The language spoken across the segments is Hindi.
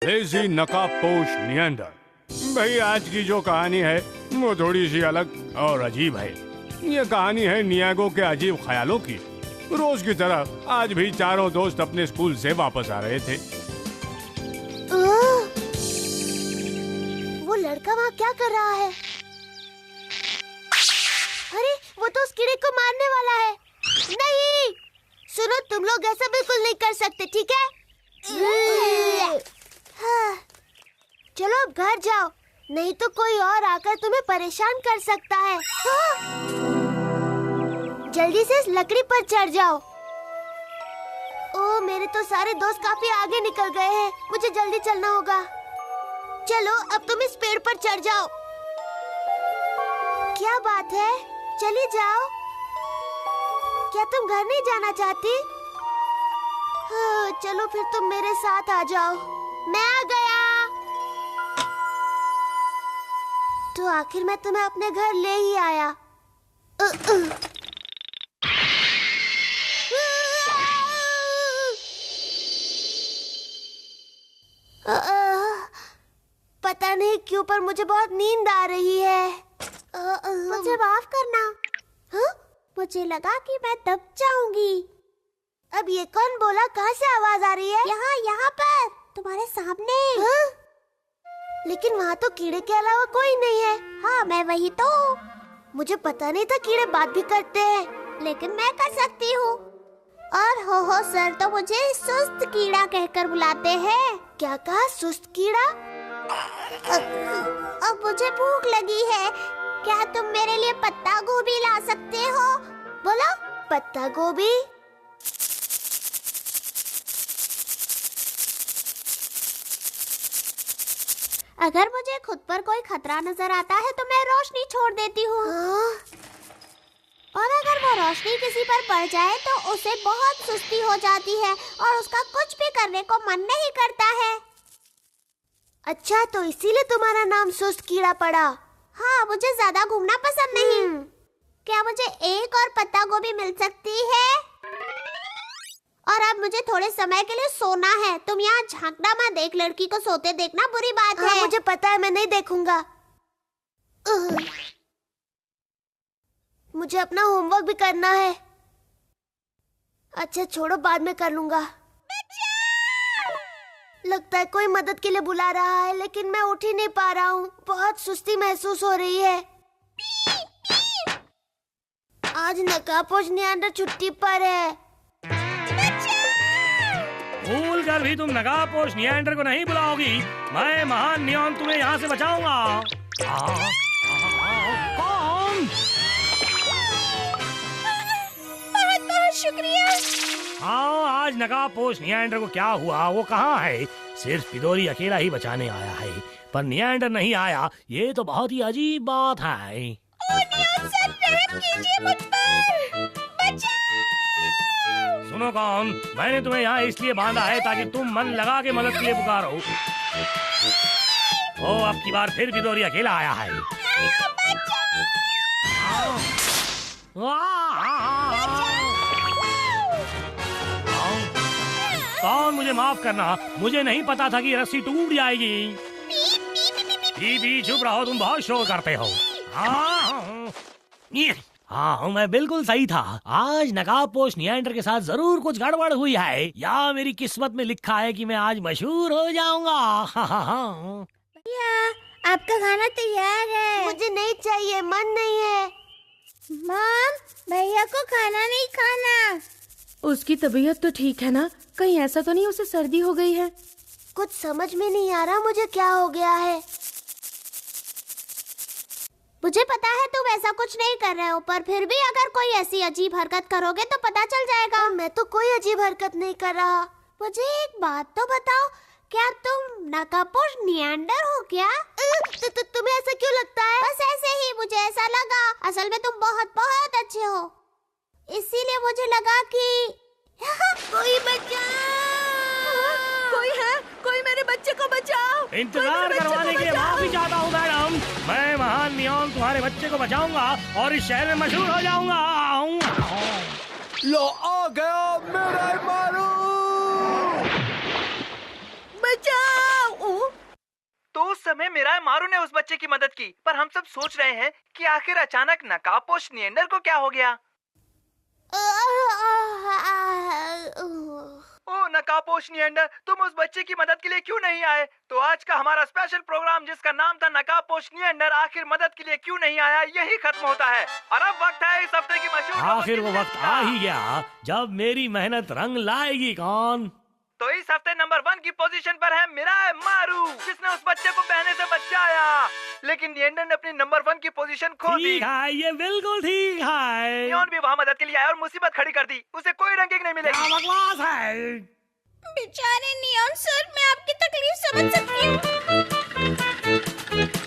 Lazy नकाबपोश Neander. भाई आज की जो कहानी है वो थोड़ी सी अलग और अजीब है। ये कहानी है नियागो के अजीब ख्यालों की। रोज की तरह आज भी चारों दोस्त अपने स्कूल से वापस आ रहे थे। वो लड़का वहाँ क्या कर रहा है? अरे वो तो उस कीड़े को मारने वाला है। नहीं, सुनो, तुम लोग ऐसा बिल्कुल नहीं कर सकते, ठीक है? हाँ। चलो अब घर जाओ, नहीं तो कोई और आकर तुम्हें परेशान कर सकता है। हाँ। जल्दी से इस लकड़ी पर चढ़ जाओ। ओह, मेरे तो सारे दोस्त काफी आगे निकल गए हैं। मुझे जल्दी चलना होगा। चलो अब तुम इस पेड़ पर चढ़ जाओ। क्या बात है, चली जाओ। क्या तुम घर नहीं जाना चाहती? हाँ, चलो फिर तुम मेरे साथ आ जाओ। मैं आ गया। तो आखिर मैं तुम्हें अपने घर ले ही आया। पता नहीं क्यों पर मुझे बहुत नींद आ रही है। मुझे माफ करना। हाँ? मुझे लगा कि मैं दब जाऊंगी। अब ये कौन बोला? कहाँ से आवाज आ रही है? यहाँ पर तुम्हारे सामने। हाँ? लेकिन वहाँ तो कीड़े के अलावा कोई नहीं है। हाँ, मैं वही तो। मुझे पता नहीं था कीड़े बात भी करते हैं, लेकिन मैं कर सकती हूँ। और हो सर तो मुझे सुस्त कीड़ा कहकर बुलाते हैं। क्या कहा? सुस्त कीड़ा? अब मुझे भूख लगी है। क्या तुम मेरे लिए पत्ता गोभी ला सकते हो? बोलो। पत्ता गोभी? अगर मुझे खुद पर कोई खतरा नजर आता है तो मैं रोशनी छोड़ देती हूँ। और अगर वो रोशनी किसी पर पड़ जाए तो उसे बहुत सुस्ती हो जाती है और उसका कुछ भी करने को मन नहीं करता है। अच्छा, तो इसीलिए तुम्हारा नाम सुस्त कीड़ा पड़ा? हाँ, मुझे ज्यादा घूमना पसंद नहीं। क्या मुझे एक और पत्ता गोभी मिल सकती है? और अब मुझे थोड़े समय के लिए सोना है। तुम यहाँ झांकना मत, देख लड़की को सोते देखना बुरी बात है। मुझे पता है, मैं नहीं देखूंगा। मुझे अपना होमवर्क भी करना है। अच्छा छोड़ो, बाद में कर लूंगा। लगता है कोई मदद के लिए बुला रहा है, लेकिन मैं उठ ही नहीं पा रहा हूँ। बहुत सुस्ती महसूस हो रही है। आज नकाबपोश निएंडर छुट्टी पर है। भूल कर भी तुम नकाबपोश निएंडर को नहीं बुलाओगी। मैं महान नियॉन तुम्हें यहाँ से बचाऊंगा। कौन? बहुत बहुत शुक्रिया। हाँ, आज नकाबपोश निएंडर को क्या हुआ? वो कहाँ है? सिर्फ पिदोरी अकेला ही बचाने आया है, पर निएंडर नहीं आया। ये तो बहुत ही अजीब बात है। नियॉन सर, रहम कीजिए मुझ पर। बचाओ। सुनो कौन, मैंने तुम्हें यहाँ इसलिए बांधा है ताकि तुम मन लगा के मदद के लिए पुकारो। ओ, अब की बार फिर पिदोरी अकेला आया है। कौन, मुझे माफ करना, मुझे नहीं पता था कि रस्सी टूट जाएगी। चुप रहो, तुम बहुत शोर करते हो। हाँ, मैं बिल्कुल सही था। आज नकाबपोश निएंडर के साथ जरूर कुछ गड़बड़ हुई है, या मेरी किस्मत में लिखा है कि मैं आज मशहूर हो जाऊंगा। भैया, आपका खाना तैयार है। मुझे नहीं चाहिए, मन नहीं है। मॉम, भैया को खाना नहीं खाना। उसकी तबीयत तो ठीक है ना? कहीं ऐसा तो नहीं उसे सर्दी हो गई है? कुछ समझ में नहीं आ रहा मुझे क्या हो गया है। मुझे पता है तुम ऐसा कुछ नहीं कर रहे हो, पर फिर भी अगर कोई ऐसी अजीब हरकत करोगे तो पता चल जाएगा। मैं तो कोई अजीब हरकत नहीं कर रहा। मुझे एक बात तो बताओ, क्या तुम नकाबपोश निएंडर हो क्या? तुम्हें ऐसा क्यों लगता है? बस ऐसे ही मुझे ऐसा लगा। असल में तुम बहुत बहुत अच्छे हो, इसीलिए मुझे लगा कि कोई कोई है? कोई मेरे बच्चे को बचाओ। इंतजार करवाने के लिए माफी चाहता हूँ मैडम। मैं महान नियॉन तुम्हारे बच्चे को बचाऊंगा और इस शहर में मशहूर हो जाऊंगा। लो आ गया मेरा मारू। बचाओ, समय मेरा मारू ने उस बच्चे की मदद की, पर हम सब सोच रहे हैं कि आखिर अचानक नकाबपोश निएंडर को क्या हो गया। ओ नकाबपोश निएंडर, तुम उस बच्चे की मदद के लिए क्यों नहीं आए? तो आज का हमारा स्पेशल प्रोग्राम जिसका नाम था नकाबपोश निएंडर आखिर मदद के लिए क्यों नहीं आया, यही खत्म होता है। और अब वक्त है इस हफ्ते की मशहूर। आखिर वो वक्त आ ही गया जब मेरी मेहनत रंग लाएगी कौन। तो इस हफ्ते नंबर 1 की पोजीशन पर है मिराय मारू, जिसने उस बच्चे को बहने से बचाया। लेकिन निएंडर ने अपनी नंबर 1 की पोजीशन खो दी। ठीक है, ये बिल्कुल ठीक है। नियॉन भी वहाँ मदद के लिए आया और मुसीबत खड़ी कर दी। उसे कोई रैंकिंग नहीं मिलेगी। क्या बकवास है। बेचारे नियॉन सर, मैं आपकी तकलीफ समझ सकती हूँ।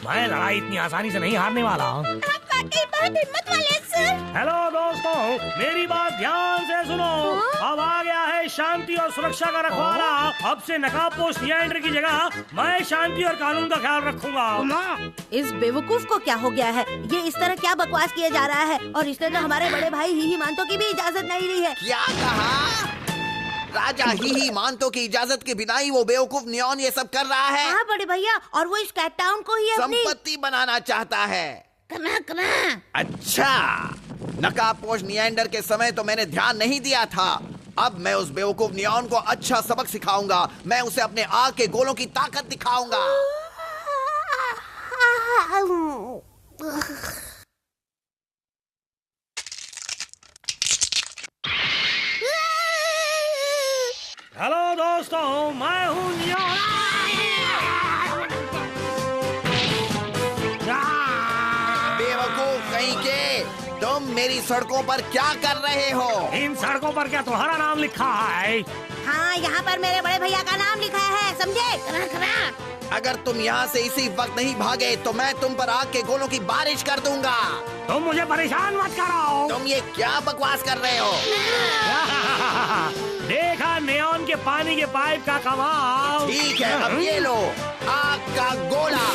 मैं लड़ाई इतनी आसानी से नहीं हारने वाला। आप वाकई बहुत हिम्मत वाले हैं सर। हेलो दोस्तों, मेरी बात ध्यान से सुनो। अब आ गया है शांति और सुरक्षा का रखवाला। अब से नकाबपोश निएंडर की जगह मैं शांति और कानून का ख्याल रखूंगा। इस बेवकूफ को क्या हो गया है? ये इस तरह क्या बकवास किया जा रहा है? और इसने तो हमारे बड़े भाई ही मानतो की भी इजाजत नहीं ली है। क्या कहा? राजा ही मानतो की इजाजत के बिना ही वो बेवकूफ नियॉन ये सब कर रहा है। हाँ बड़े भैया, और वो इस कैट टाउन को ही अपनी संपत्ति बनाना चाहता है। कमा। अच्छा, नकाबपोश निएंडर के समय तो मैंने ध्यान नहीं दिया था। अब मैं उस बेवकूफ नियॉन को अच्छा सबक सिखाऊंगा। मैं उसे अपने आग के गोलों की ताकत दिखाऊंगा। हेलो दोस्तों, मैं हूँ नियॉन। बेवकूफ कहीं के, तुम मेरी सड़कों पर क्या कर रहे हो? इन सड़कों पर क्या तुम्हारा नाम लिखा है? हाँ, यहाँ पर मेरे बड़े भैया का नाम लिखा है, समझे? अगर तुम यहाँ से इसी वक्त नहीं भागे तो मैं तुम पर आग के गोलों की बारिश कर दूंगा। तुम मुझे परेशान मत करो। तुम ये क्या बकवास कर रहे हो? देखा नियॉन के पानी के पाइप का कमाल। ठीक है, अब ये लो आग का गोला।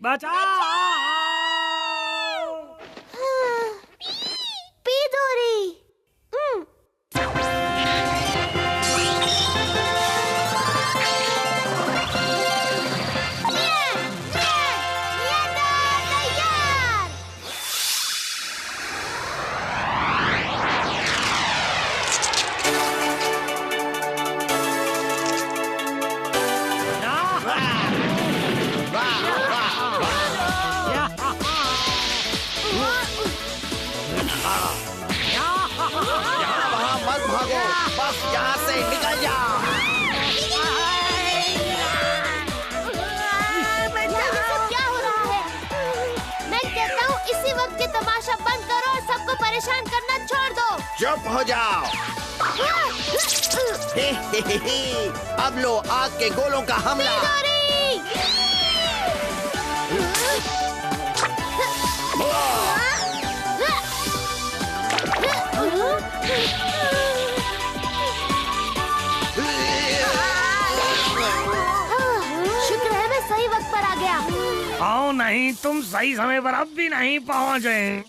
बचाओ। पिदोरी। यहाँ वहाँ मत भागो, बस यहाँ से निकल जाओ। ये सब क्या हो रहा है? मैं कहता हूँ इसी वक्त ये तमाशा बंद करो और सबको परेशान करना छोड़ दो। चुप हो जाओ। अब लो आग के गोलों का हमला। शुक्र है मैं सही वक्त पर आ गया। आओ नहीं, तुम सही समय पर अब भी नहीं पहुँचे।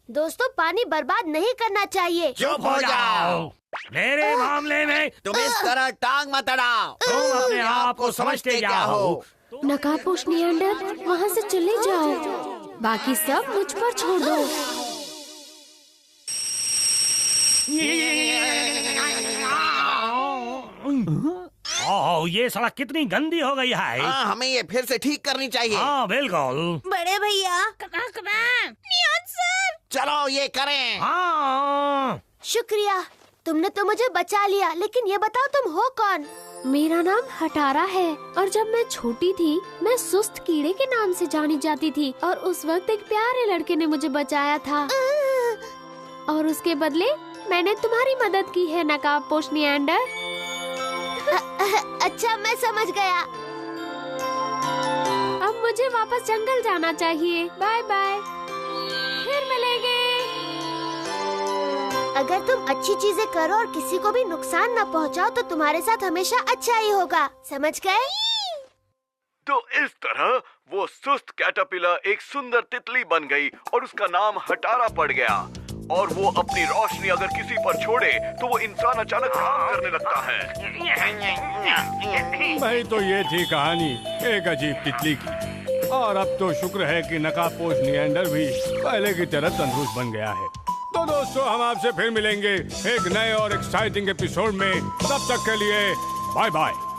दोस्तों, पानी बर्बाद नहीं करना चाहिए। चुप हो जाओ। मेरे मामले में तुम इस तरह टांग मत अड़ाओ। तुम अपने आप को समझते क्या हो? नकाबपोश निएंडर, वहाँ से चले जाओ। बाकी सब मुझ पर छोड़ दो। ओह, ये सड़क कितनी गंदी हो गई है। हाँ, हमें ये फिर से ठीक करनी चाहिए। हाँ बिल्कुल। बड़े भैया, नियॉन सर, चलो ये करें। हाँ, शुक्रिया, तुमने तो मुझे बचा लिया। लेकिन ये बताओ तुम हो कौन? मेरा नाम हटारा है और जब मैं छोटी थी मैं सुस्त कीड़े के नाम से जानी जाती थी और उस वक्त एक प्यारे लड़के ने मुझे बचाया था और उसके बदले मैंने तुम्हारी मदद की है नकाबपोश निएंडर। अच्छा, मैं समझ गया। अब मुझे वापस जंगल जाना चाहिए। बाय बाय, फिर मिलेंगे। अगर तुम अच्छी चीजें करो और किसी को भी नुकसान न पहुंचाओ तो तुम्हारे साथ हमेशा अच्छा ही होगा, समझ गए? तो इस तरह वो सुस्त कैटरपिलर एक सुंदर तितली बन गई और उसका नाम हटारा पड़ गया। और वो अपनी रोशनी अगर किसी पर छोड़े तो वो इंसान अचानक काम करने लगता है। भाई तो ये थी कहानी एक अजीब तितली की। और अब तो शुक्र है कि नकाबपोश निएंडर भी पहले की तरह तंदुरुस्त बन गया है। तो दोस्तों हम आपसे फिर मिलेंगे एक नए और एक्साइटिंग एपिसोड में। तब तक के लिए बाय बाय।